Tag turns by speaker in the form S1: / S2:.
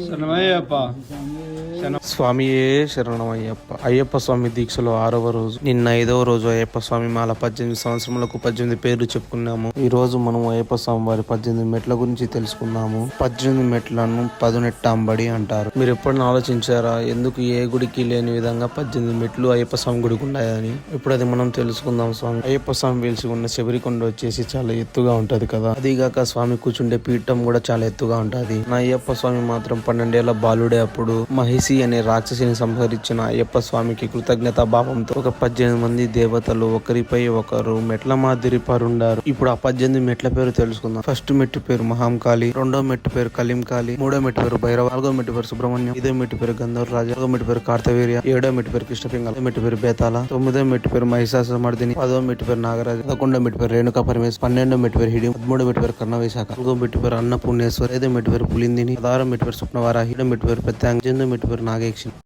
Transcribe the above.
S1: శరణమయ్యప్ప.
S2: స్వామియే శరణమయ్యప్ప. అయ్యప్ప స్వామి దీక్షలో 6వ రోజు. నిన్న 5వ రోజు అయ్యప్ప స్వామి మాల 18 సంవత్సరములకు 18 పేర్లు చెప్పుకున్నాము. ఈ రోజు మనం అయ్యప్ప స్వామి వారి 18 మెట్ల గురించి తెలుసుకున్నాము. 18 మెట్లను 18 అంబడి అంటారు. మీరు ఎప్పుడైనా ఆలోచించారా ఎందుకు ఏ గుడికి లేని విధంగా 18 మెట్లు అయ్యప్ప స్వామి గుడికి ఉన్నాయని? ఇప్పుడు అది మనం తెలుసుకుందాం. స్వామి అయ్యప్ప స్వామి వెలిసి ఉన్న శబరికొండ వచ్చేసి చాలా ఎత్తుగా ఉంటది కదా. అదిగాక స్వామి కూర్చుండే పీఠం కూడా చాలా ఎత్తుగా ఉంటది. నా అయ్యప్ప స్వామి మాత్రం 12 ఏళ్ల బాలుడే. అప్పుడు మహిషి అనే రాక్షసిని సంహరించిన అయ్యప్ప స్వామికి కృతజ్ఞతా భావంతో ఒక 18 మంది దేవతలు ఒకరిపై ఒకరు మెట్ల మాదిరి పరుండారు. ఇప్పుడు ఆ 18 మెట్ల పేరు తెలుసుకుందాం. ఫస్ట్ మెట్టు పేరు మహాంకాళి, రెండో మెట్టు పేరు కలింకాళి, మూడో మెట్టు పేరు భైరవ, నాలుగో మెట్టు పేరు సుబ్రహ్మణ్యం, ఐదో మెట్టు పేరు గంధర్వ రాజ, నాలుగో మెట్టు పేరు కార్తవీర్య, ఏడో మెట్టు పేరు కృష్ణపింగళ, మెట్టు పేరు బేతాల, తొమ్మిదో మెట్టు పేరు మహిషాసురమర్దిని, 10వ మెట్టు పేరు నాగరాజు, 11వ మెట్టు పేరు రేణుకా పరమేశ్వర, 12వ మెట్టు పేరు హిడి, 13వ మెట్టు పేరు కర్ణవేశాఖ, 4వ మెట్టు పేరు అన్నపూర్ణేశ్వర్, 5వ మెట్టు పేరు పులిందిని, 16వ మెట్టు పేరు స్వప్నవారాహి, 7వ మెట్టు పేరు ప్రత్యాంగ, 8వ మెట్టు పేరు నాగేక్షి.